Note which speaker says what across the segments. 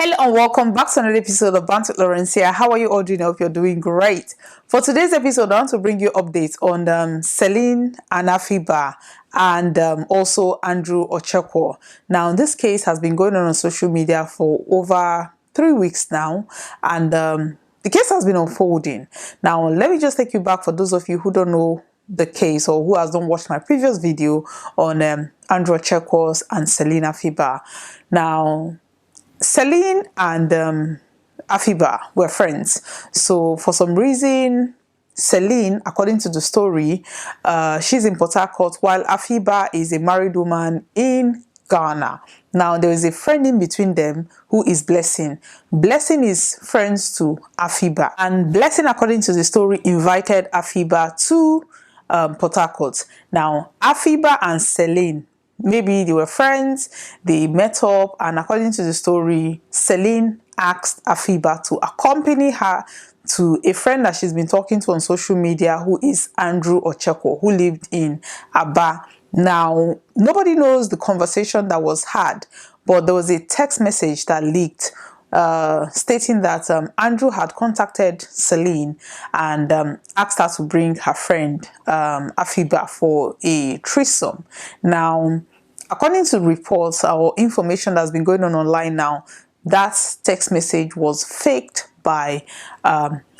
Speaker 1: Hello and welcome back to another episode of Bantz with Lawrencia. How are you all doing? I hope you're doing great. For today's episode, I want to bring you updates on Celine and Afiba and also Andrew Ochekwo. Now, this case has been going on social media for over 3 weeks now, and the case has been unfolding. Now, let me just take you back for those of you who don't know the case or who has not watched my previous video on Andrew Ochekwo and Celine Afiba. Now, Celine and Afiba were friends. So for some reason, Celine, according to the story, she's in Port Harcourt while Afiba is a married woman in Ghana. Now, there is a friend in between them who is Blessing. Blessing is friends to Afiba. And Blessing, according to the story, invited Afiba to Port Harcourt. Now, Afiba and Celine, maybe they were friends, they met up, and according to the story, Celine asked Afiba to accompany her to a friend that she's been talking to on social media who is Andrew Ochekwo, who lived in Aba. Now, nobody knows the conversation that was had, but there was a text message that leaked stating that Andrew had contacted Celine and asked her to bring her friend Afiba for a threesome. Now, according to reports or information that's been going on online now, that text message was faked by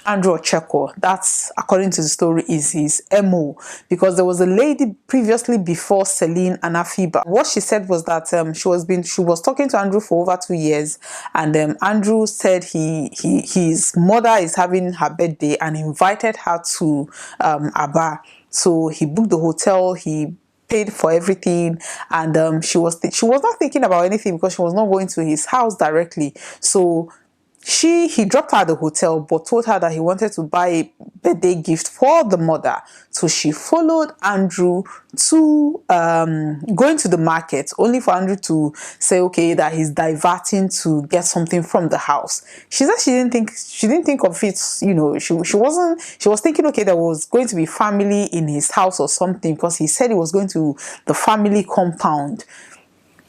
Speaker 1: Andrew Ochekwo. That's, according to the story, is his MO, because there was a lady previously before Celine and Afiba. What she said was that she was talking to Andrew for over 2 years, and Andrew said his mother is having her birthday and invited her to Aba. So he booked the hotel, he paid for everything, and she was not thinking about anything because she was not going to his house directly. So he dropped her at the hotel but told her that he wanted to buy a birthday gift for the mother. So she followed Andrew to going to the market, only for Andrew to say, okay, that he's diverting to get something from the house. She said she didn't think of it, you know, she was thinking, okay, there was going to be family in his house or something, because he said he was going to the family compound.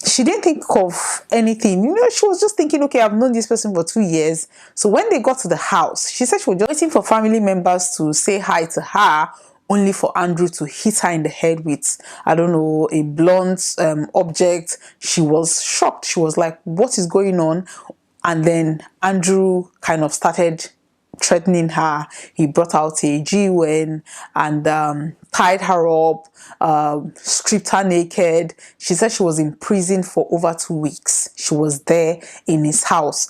Speaker 1: She didn't think of anything, you know. She was just thinking, okay, I've known this person for 2 years. So when they got to the house, she said she was just waiting for family members to say hi to her, only for Andrew to hit her in the head with, I don't know, a blunt object. She was shocked. She was like, what is going on? And then Andrew kind of started threatening her. He brought out a G-Wen and tied her up, stripped her naked. She said she was in prison for over 2 weeks. She was there in his house.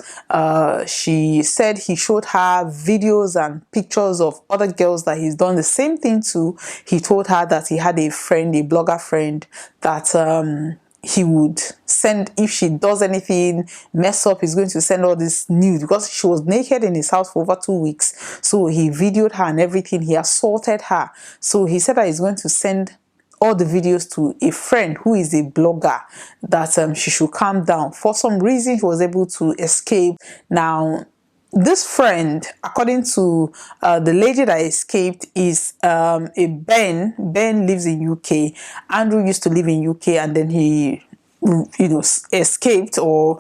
Speaker 1: She said he showed her videos and pictures of other girls that he's done the same thing to. He told her that he had a friend, a blogger friend, that he would send, if she does anything mess up, he's going to send all this nude, because she was naked in his house for over 2 weeks. So he videoed her and everything. He assaulted her. So he said that he's going to send all the videos to a friend who is a blogger, that she should calm down. For some reason, she was able to escape. Now, this friend, according to the lady that escaped, is a Ben. Ben lives in UK. Andrew used to live in UK, and then he, you know, escaped or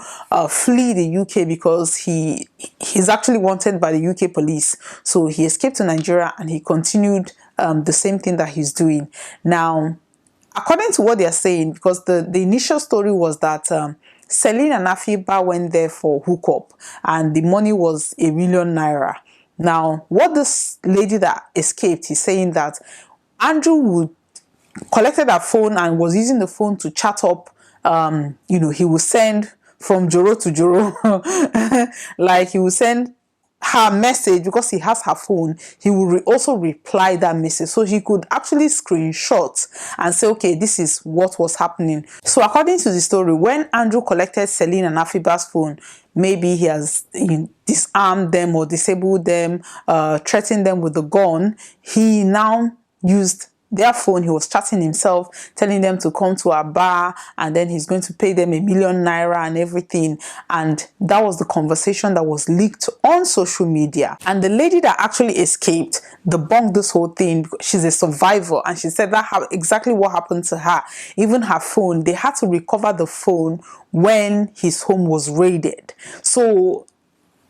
Speaker 1: flee the UK because he's actually wanted by the UK police. So he escaped to Nigeria and he continued the same thing that he's doing now. According to what they are saying, because the initial story was that Celine and Afiba went there for hookup and the money was ₦1 million. Now, what this lady that escaped is saying that Andrew would collected her phone and was using the phone to chat up. You know, he would send from Joro to Joro, like he would send her message because he has her phone. He will also reply that message, so he could actually screenshot and say, okay, this is what was happening. So according to the story, when Andrew collected Celine and Afiba's phone, maybe he has disarmed them or disabled them, threatened them with a gun. He now used their phone. He was chatting himself, telling them to come to a bar, and then he's going to pay them ₦1,000,000 and everything. And that was the conversation that was leaked on social media. And the lady that actually escaped debunked this whole thing. She's a survivor, and she said that exactly what happened to her. Even her phone, they had to recover the phone when his home was raided. So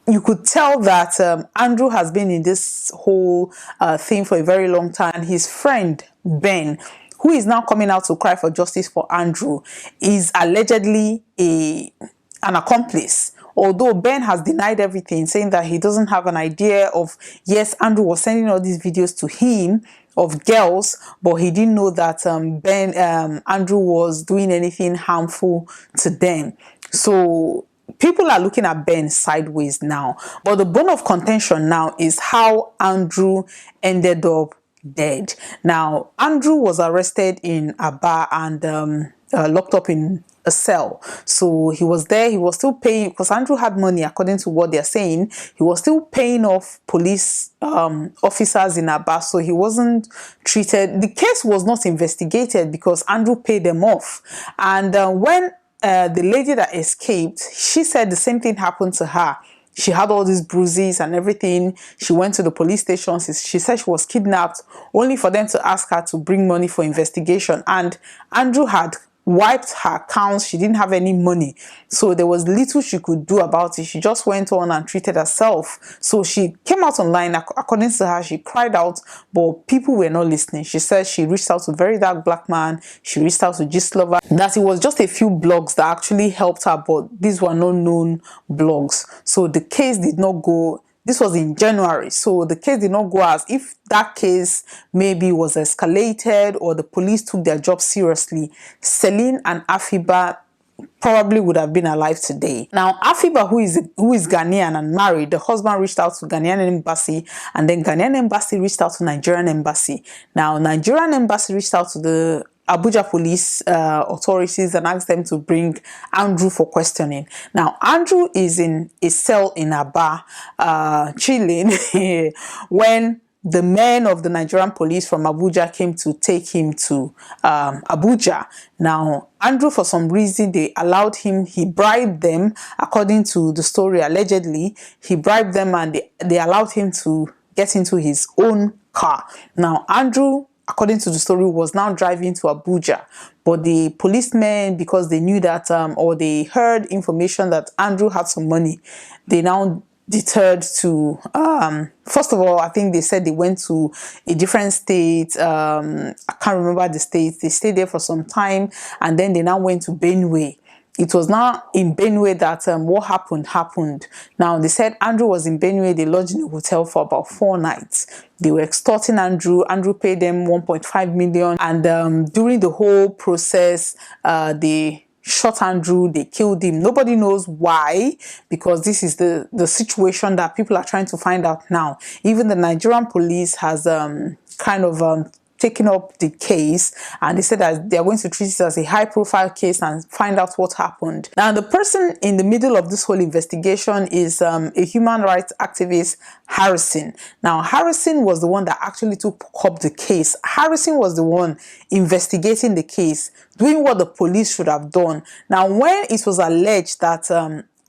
Speaker 1: you could tell that Andrew has been in this whole thing for a very long time. And his friend, Ben, who is now coming out to cry for justice for Andrew, is allegedly an accomplice. Although Ben has denied everything, saying that he doesn't have an idea of, yes, Andrew was sending all these videos to him of girls, but he didn't know that Andrew was doing anything harmful to them. So people are looking at Ben sideways now. But the bone of contention now is how Andrew ended up dead. Now, Andrew was arrested in a bar and locked up in a cell. So he was there, he was still paying, because Andrew had money, according to what they're saying. He was still paying off police officers in a bar, so he wasn't treated. The case was not investigated because Andrew paid them off. And when the lady that escaped, she said the same thing happened to her. She had all these bruises and everything. She went to the police station. She said she was kidnapped, only for them to ask her to bring money for investigation. And Andrew had wiped her accounts. She didn't have any money, so there was little she could do about it. She just went on and treated herself. So she came out online. According to her, she cried out, but people were not listening. She said she reached out to Very Dark Black Man, she reached out to Gistlover, that it was just a few blogs that actually helped her, but these were not known blogs. So the case did not go. This was in January, so the case did not go as if that case maybe was escalated or the police took their job seriously. Celine and Afiba probably would have been alive today. Now, Afiba, who is Ghanaian and married, the husband reached out to Ghanaian embassy, and then Ghanaian embassy reached out to Nigerian embassy. Now, Nigerian embassy reached out to the Abuja police authorities and asked them to bring Andrew for questioning. Now, Andrew is in a cell in a bar, chilling, when the men of the Nigerian police from Abuja came to take him to Abuja. Now, Andrew, for some reason, they allowed him, he bribed them, according to the story, allegedly. He bribed them and they allowed him to get into his own car. Now, Andrew, according to the story, was now driving to Abuja. But the policemen, because they knew that, or they heard information that Andrew had some money, they now deterred to, first of all, I think they said they went to a different state. I can't remember the state. They stayed there for some time, and then they now went to Benue. It was now in Benue that what happened. Now, they said Andrew was in Benue. They lodged in a hotel for about 4 nights. They were extorting Andrew. Andrew paid them 1.5 million. And during the whole process, they shot Andrew, they killed him. Nobody knows why, because this is the situation that people are trying to find out now. Even the Nigerian police has kind of taken up the case, and they said that they are going to treat it as a high-profile case and find out what happened. Now, the person in the middle of this whole investigation is a human rights activist, Harrison. Now, Harrison was the one that actually took up the case. Harrison was the one investigating the case, doing what the police should have done. Now, when it was alleged that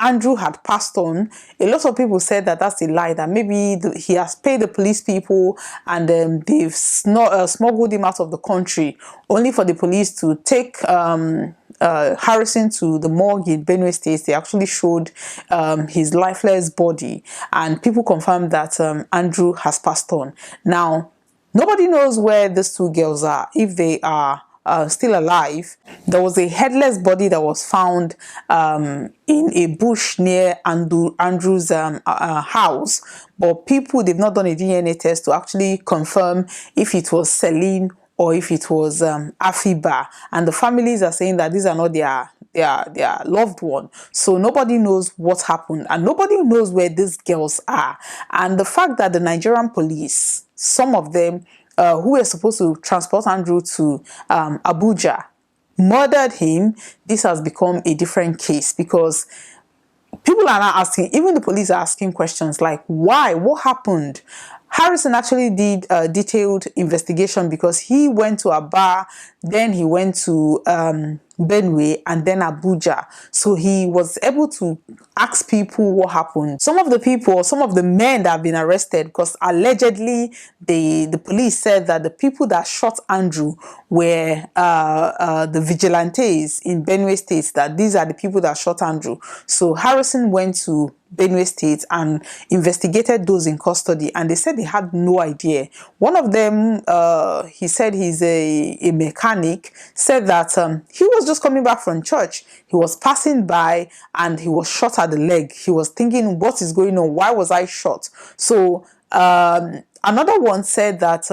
Speaker 1: Andrew had passed on, a lot of people said that that's a lie, that maybe he has paid the police people and they've smuggled him out of the country, only for the police to take Harrison to the morgue in Benue State. They actually showed his lifeless body, and people confirmed that Andrew has passed on. Now, nobody knows where these 2 girls are, if they are still alive. There was a headless body that was found in a bush near Andrew's house, but they've not done a DNA test to actually confirm if it was Celine or if it was Afiba. And the families are saying that these are not their loved one. So nobody knows what happened, and nobody knows where these girls are. And the fact that the Nigerian police, some of them, who were supposed to transport Andrew to Abuja, murdered him, this has become a different case, because people are now asking, even the police are asking questions like, why? What happened? Harrison actually did a detailed investigation because he went to a bar, then he went to Benue, and then Abuja. So he was able to ask people what happened. Some of the people, some of the men that have been arrested, because allegedly the police said that the people that shot Andrew were the vigilantes in Benue State, that these are the people that shot Andrew. So Harrison went to Benue State and investigated those in custody, and they said they had no idea. One of them, he said he's a mechanic, said that he was just coming back from church. He was passing by and he was shot at the leg. He was thinking, what is going on? Why was I shot? So another one said that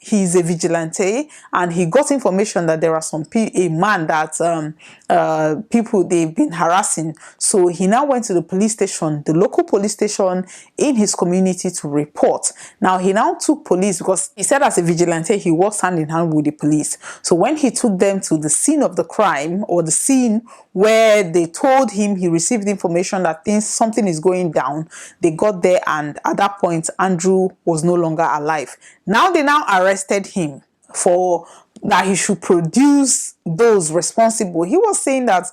Speaker 1: he's a vigilante and he got information that there are a man that people they've been harassing. So he now went to the police station, the local police station in his community, to report. Now he now took police, because he said as a vigilante he works hand in hand with the police. So when he took them to the scene of the crime, or the scene where they told him he received information that something is going down, they got there, and at that point Andrew was no longer alive. Now they arrested him for that he should produce those responsible. He was saying that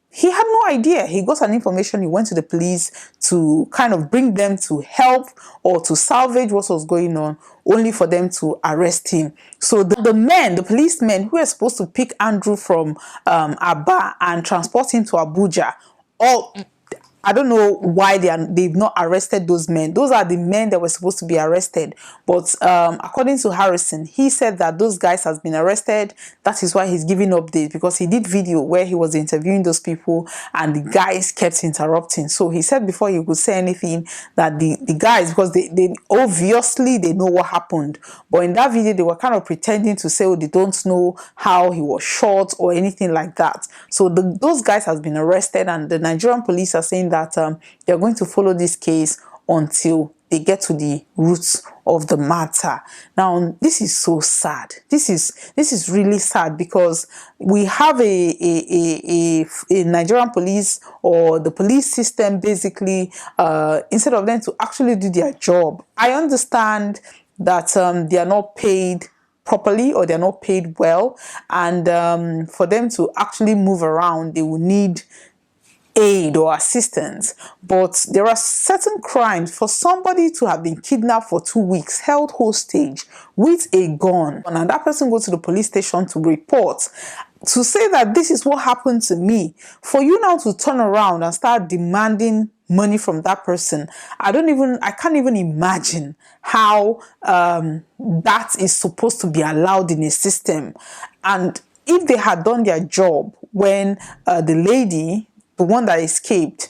Speaker 1: he had no idea. He got an information, he went to the police to kind of bring them to help or to salvage what was going on, only for them to arrest him. So the policemen who were supposed to pick Andrew from Aba and transport him to Abuja, all I don't know why they've not arrested those men. Those are the men that were supposed to be arrested. But according to Harrison, he said that those guys has been arrested. That is why he's giving updates, because he did video where he was interviewing those people and the guys kept interrupting. So he said before he could say anything that the guys, because they obviously they know what happened. But in that video, they were kind of pretending to say, oh, they don't know how he was shot or anything like that. So those guys has been arrested, and the Nigerian police are saying that they're going to follow this case until they get to the roots of the matter. Now, this is so sad. This is really sad, because we have a Nigerian police, or the police system, basically, instead of them to actually do their job. I understand that they are not paid properly, or they're not paid well, and for them to actually move around, they will need aid or assistance. But there are certain crimes, for somebody to have been kidnapped for 2 weeks, held hostage with a gun, and that person go to the police station to report, to say that this is what happened to me, for you now to turn around and start demanding money from that person, I can't even imagine how that is supposed to be allowed in a system. And if they had done their job when the lady, the one that escaped,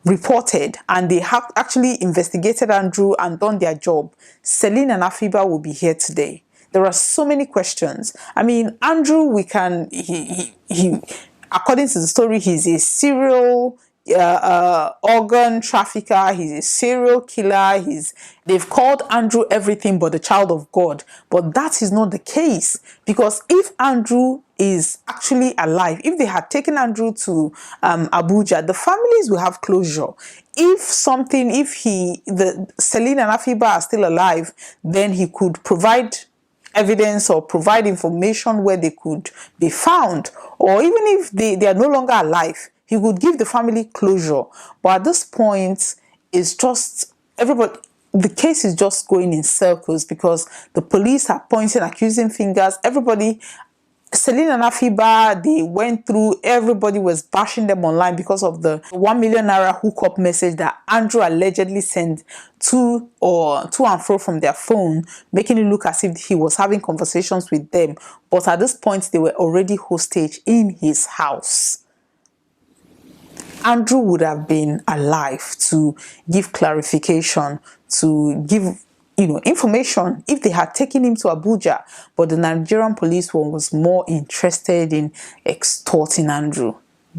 Speaker 1: reported, and they have actually investigated Andrew and done their job, Celine and Afiba will be here today. There are so many questions. I mean, Andrew, he according to the story, he's a serial organ trafficker, he's a serial killer, they've called Andrew everything but the child of God. But that is not the case, because if Andrew is actually alive, if they had taken Andrew to Abuja, the families will have closure. If Celine and Afiba are still alive, then he could provide evidence or provide information where they could be found. Or even if they are no longer alive, he would give the family closure. But at this point, it's just everybody. The case is just going in circles, because the police are pointing accusing fingers. Everybody, Celine and Afiba, they went through, everybody was bashing them online because of the 1 million naira hookup message that Andrew allegedly sent to and fro from their phone, making it look as if he was having conversations with them. But at this point, they were already hostage in his house. Andrew would have been alive to give clarification, to give information if they had taken him to Abuja. But the Nigerian police was more interested in extorting Andrew.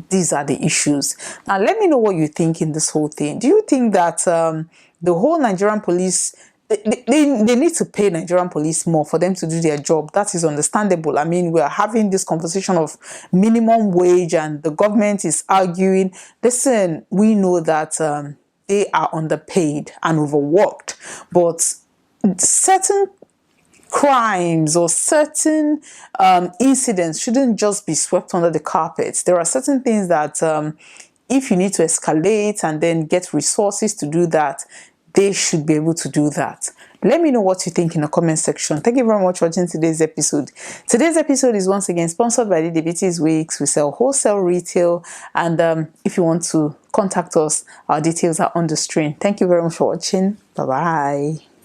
Speaker 1: These are the issues. Now, let me know what you think in this whole thing. Do you think that the whole Nigerian police, they need to pay Nigerian police more for them to do their job? That is understandable. I mean, we are having this conversation of minimum wage, and the government is arguing, listen, we know that they are underpaid and overworked, but certain crimes or certain incidents shouldn't just be swept under the carpet. There are certain things that if you need to escalate and then get resources to do that, they should be able to do that. Let me know what you think in the comment section. Thank you very much for watching today's episode. Today's episode is once again sponsored by the Diabetes Weeks. We sell wholesale, retail, and if you want to contact us, our details are on the screen. Thank you very much for watching. Bye-bye.